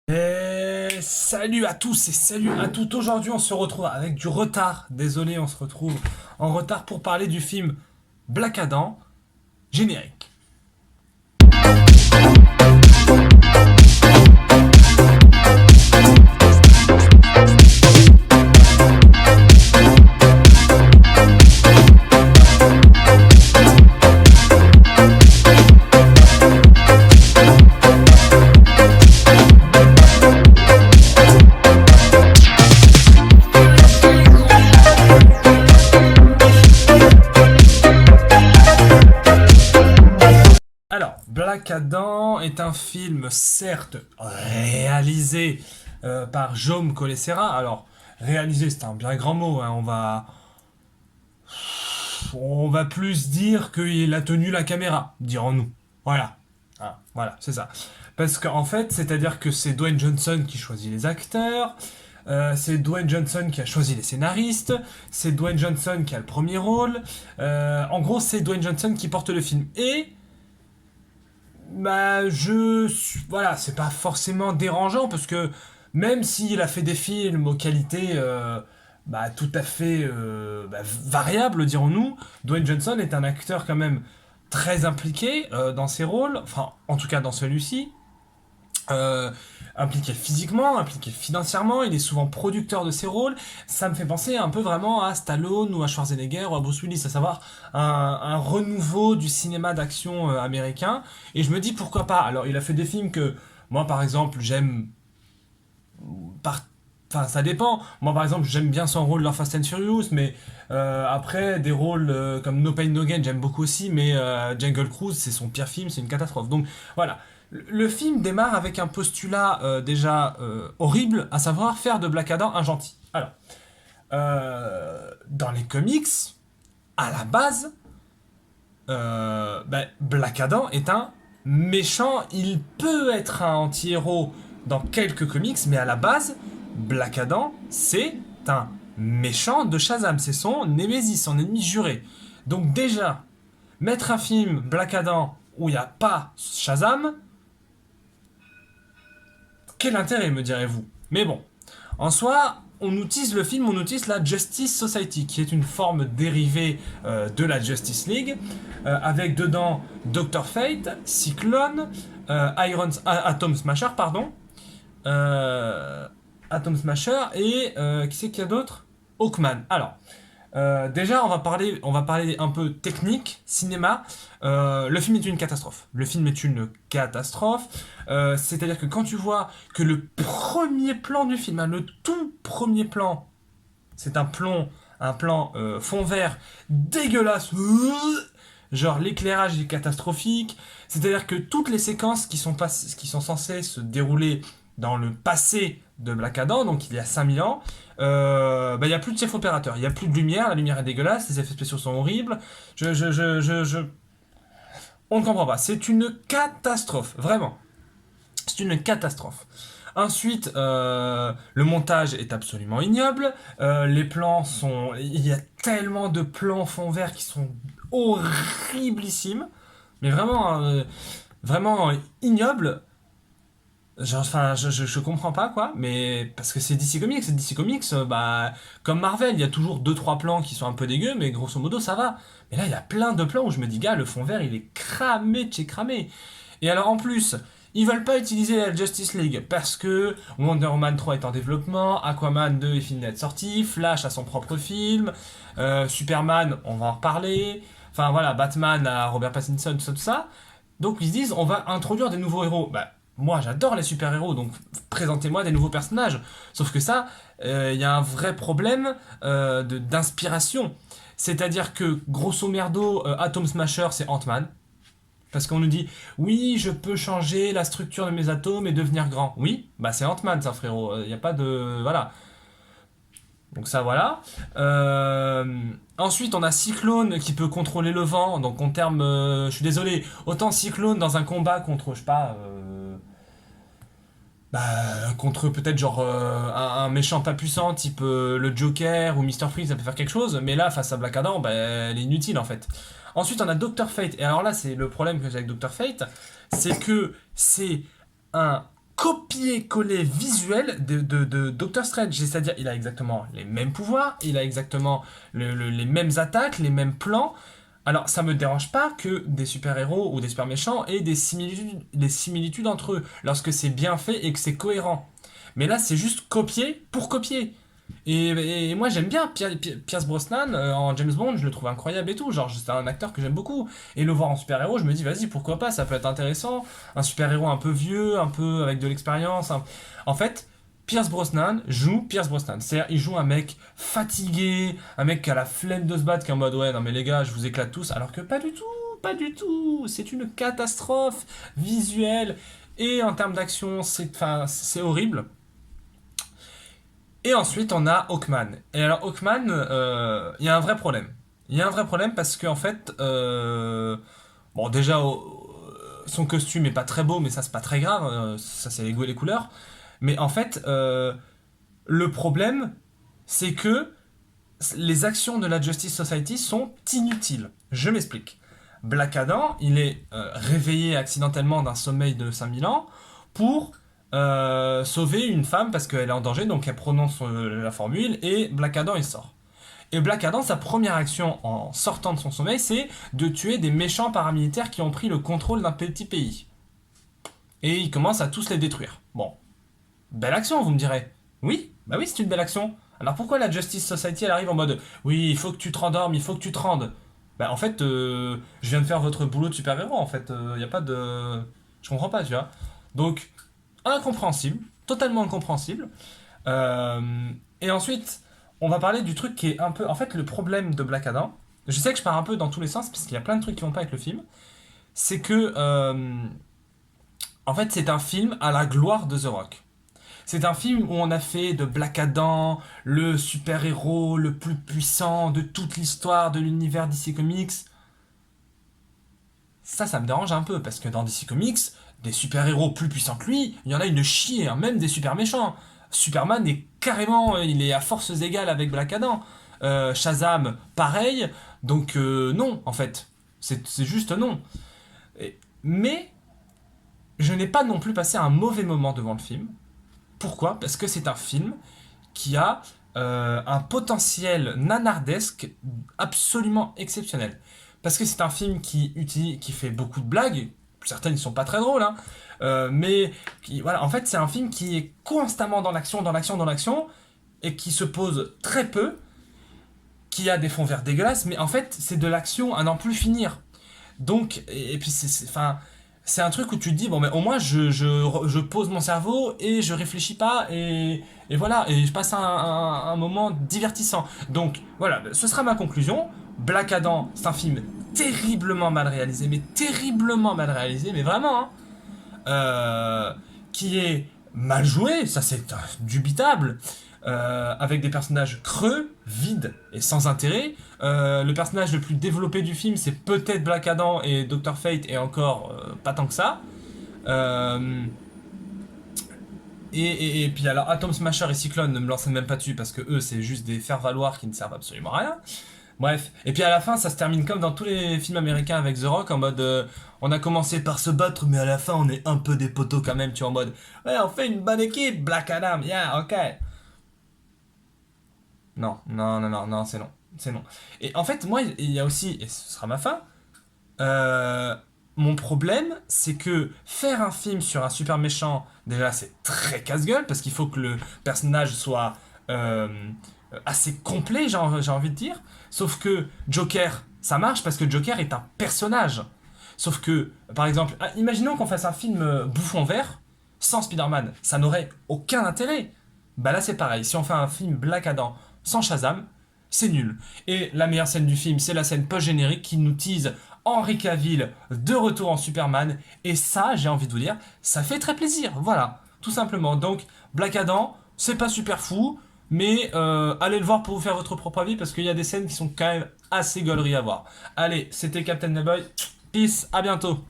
Et salut à tous et salut à toutes. Aujourd'hui, on se retrouve avec du retard. Désolé, on se retrouve en retard pour parler du film Black Adam, générique. Alors, Black Adam est un film certes réalisé par Jaume Collet-Serra. Alors, réalisé, c'est un bien grand mot, hein. On va plus dire qu'il a tenu la caméra, dirons-nous. Voilà. Ah, voilà, c'est ça. Parce qu'en fait, c'est-à-dire que c'est Dwayne Johnson qui choisit les acteurs, c'est Dwayne Johnson qui a choisi les scénaristes, c'est Dwayne Johnson qui a le premier rôle. En gros, c'est Dwayne Johnson qui porte le film. Et voilà, c'est pas forcément dérangeant parce que même s'il a fait des films aux qualités tout à fait variables, dirons-nous, Dwayne Johnson est un acteur quand même très impliqué dans ses rôles, enfin en tout cas dans celui-ci. Euh, Impliqué physiquement, impliqué financièrement, il est souvent producteur de ses rôles. Ça me fait penser un peu vraiment à Stallone ou à Schwarzenegger ou à Bruce Willis, à savoir un renouveau du cinéma d'action américain. Et je me dis pourquoi pas. Alors il a fait des films que moi par exemple j'aime par... Enfin, ça dépend. Moi, par exemple, j'aime bien son rôle dans Fast and Furious, mais après, des rôles comme No Pain No Gain, j'aime beaucoup aussi, mais Jungle Cruise, c'est son pire film, c'est une catastrophe. Donc, voilà. Le film démarre avec un postulat déjà horrible, à savoir faire de Black Adam un gentil. Alors, dans les comics, à la base, Black Adam est un méchant. Il peut être un anti-héros dans quelques comics, mais à la base, Black Adam, c'est un méchant de Shazam. C'est son némésis, son ennemi juré. Donc déjà, mettre un film Black Adam où il n'y a pas Shazam, quel intérêt, me direz-vous? Mais bon, en soi, on utilise le film, on utilise la Justice Society, qui est une forme dérivée de la Justice League, avec dedans Doctor Fate, Cyclone, Atom Smasher, pardon, euh, Atom Smasher et qui c'est qu'il y a d'autre? Hawkman. Alors, déjà, on va parler un peu technique, cinéma. Le film est une catastrophe. Le film est une catastrophe. C'est-à-dire que quand tu vois que le premier plan du film, hein, le tout premier plan, c'est un plan fond vert dégueulasse. Genre l'éclairage est catastrophique. C'est-à-dire que toutes les séquences qui sont censées se dérouler dans le passé de Black Adam, donc il y a 5000 ans, il n'y a plus de chef opérateur, il n'y a plus de lumière, la lumière est dégueulasse, les effets spéciaux sont horribles. On ne comprend pas. C'est une catastrophe, vraiment. C'est une catastrophe. Ensuite, le montage est absolument ignoble. Les plans sont. Il y a tellement de plans fond vert qui sont horriblissimes. Mais vraiment, vraiment ignobles. Genre, enfin, je comprends pas quoi, mais parce que c'est DC Comics, comme Marvel, il y a toujours deux trois plans qui sont un peu dégueux, mais grosso modo ça va. Mais là, il y a plein de plans où je me dis, gars, le fond vert il est cramé de chez cramé. Et alors en plus, ils veulent pas utiliser la Justice League parce que Wonder Woman 3 est en développement, Aquaman 2 est fini d'être sorti, Flash a son propre film, Superman, on va en reparler, enfin voilà, Batman à Robert Pattinson, tout ça. Donc ils se disent, on va introduire des nouveaux héros. Bah, moi j'adore les super-héros, donc présentez-moi des nouveaux personnages. Sauf que ça, il y a un vrai problème d'inspiration. C'est-à-dire que, grosso merdo, Atom Smasher, c'est Ant-Man. Parce qu'on nous dit, oui, je peux changer la structure de mes atomes et devenir grand. Oui, bah c'est Ant-Man, ça, frérot. Il n'y a pas de... Voilà. Donc ça, voilà. Ensuite, on a Cyclone qui peut contrôler le vent. Donc en termes... je suis désolé. Autant Cyclone dans un combat contre, je sais pas... contre peut-être genre un méchant pas puissant type le Joker ou Mister Freeze, ça peut faire quelque chose, mais là face à Black Adam, elle est inutile en fait. Ensuite on a Doctor Fate, et alors là c'est le problème que j'ai avec Doctor Fate, c'est que c'est un copier-coller visuel de Doctor Strange. C'est-à-dire, il a exactement les mêmes pouvoirs, il a exactement les mêmes attaques, les mêmes plans. Alors, ça me dérange pas que des super-héros ou des super-méchants aient des similitudes entre eux, lorsque c'est bien fait et que c'est cohérent. Mais là, c'est juste copier pour copier. Et moi j'aime bien Pierce Brosnan en James Bond, je le trouve incroyable et tout, genre c'est un acteur que j'aime beaucoup. Et le voir en super-héros, je me dis vas-y pourquoi pas, ça peut être intéressant. Un super-héros un peu vieux, un peu avec de l'expérience. En fait, Pierce Brosnan joue Pierce Brosnan. C'est-à-dire il joue un mec fatigué, un mec qui a la flemme de se battre, qui est en mode ouais non mais les gars je vous éclate tous, alors que pas du tout, pas du tout. C'est une catastrophe visuelle et en termes d'action c'est horrible. Et ensuite, on a Hawkman. Et alors, Hawkman, il y a un vrai problème. Il y a un vrai problème parce qu'en fait, bon, déjà, son costume est pas très beau, mais ça, c'est pas très grave. Ça, c'est les goûts et les couleurs. Mais en fait, le problème, c'est que les actions de la Justice Society sont inutiles. Je m'explique. Black Adam, il est réveillé accidentellement d'un sommeil de 5000 ans pour sauver une femme parce qu'elle est en danger, donc elle prononce la formule et Black Adam il sort. Et Black Adam, sa première action en sortant de son sommeil, c'est de tuer des méchants paramilitaires qui ont pris le contrôle d'un petit pays. Et il commence à tous les détruire. Bon, belle action, vous me direz. Oui, bah oui, c'est une belle action. Alors pourquoi la Justice Society elle arrive en mode oui, il faut que tu te rendormes, il faut que tu te rendes. Bah en fait, je viens de faire votre boulot de super-héros en fait, y a pas de. Je comprends pas, tu vois. Donc, incompréhensible, totalement incompréhensible. Et ensuite, on va parler du truc qui est un peu. En fait, le problème de Black Adam, je sais que je pars un peu dans tous les sens parce qu'il y a plein de trucs qui vont pas avec le film, c'est que. En fait, c'est un film à la gloire de The Rock. C'est un film où on a fait de Black Adam le super-héros le plus puissant de toute l'histoire de l'univers DC Comics. Ça me dérange un peu, parce que dans DC Comics, des super-héros plus puissants que lui, il y en a une chier, hein, même des super-méchants. Superman est carrément, il est à forces égales avec Black Adam. Shazam, pareil. Donc non, en fait. C'est juste non. Mais je n'ai pas non plus passé un mauvais moment devant le film. Pourquoi? Parce que c'est un film qui a un potentiel nanardesque absolument exceptionnel. Parce que c'est un film qui fait beaucoup de blagues, certaines ne sont pas très drôles, hein, mais voilà, en fait c'est un film qui est constamment dans l'action, dans l'action, dans l'action, et qui se pose très peu, qui a des fonds verts dégueulasses, mais en fait c'est de l'action à n'en plus finir. Donc, et puis c'est un truc où tu te dis, bon, mais au moins je pose mon cerveau et je réfléchis pas et voilà, et je passe un moment divertissant. Donc voilà, ce sera ma conclusion. Black Adam, c'est un film terriblement mal réalisé, mais terriblement mal réalisé, mais vraiment, hein, qui est mal joué, ça c'est dubitable, avec des personnages creux, vides et sans intérêt. Le personnage le plus développé du film, c'est peut-être Black Adam et Dr. Fate, et encore pas tant que ça. Euh, et puis alors Atom Smasher et Cyclone, ne me lancez même pas dessus parce que eux c'est juste des faire-valoir qui ne servent absolument à rien. Bref, et puis à la fin ça se termine comme dans tous les films américains avec The Rock en mode on a commencé par se battre mais à la fin on est un peu des poteaux quand même, tu vois, en mode ouais on fait une bonne équipe Black Adam, yeah ok. Non, non, non, non, non, c'est non. C'est non. Et en fait, moi, il y a aussi, et ce sera ma fin, euh, mon problème, c'est que faire un film sur un super méchant, déjà, c'est très casse-gueule, parce qu'il faut que le personnage soit euh, assez complet, j'ai envie de dire. Sauf que Joker, ça marche, parce que Joker est un personnage. Sauf que, par exemple, imaginons qu'on fasse un film bouffon vert, sans Spider-Man, ça n'aurait aucun intérêt. Bah là, c'est pareil. Si on fait un film Black Adam sans Shazam, c'est nul. Et la meilleure scène du film, c'est la scène post-générique qui nous tease Henry Cavill de retour en Superman. Et ça, j'ai envie de vous dire, ça fait très plaisir. Voilà, tout simplement. Donc, Black Adam, c'est pas super fou, mais allez le voir pour vous faire votre propre avis parce qu'il y a des scènes qui sont quand même assez gauleries à voir. Allez, c'était Captain Neboy. Peace, à bientôt.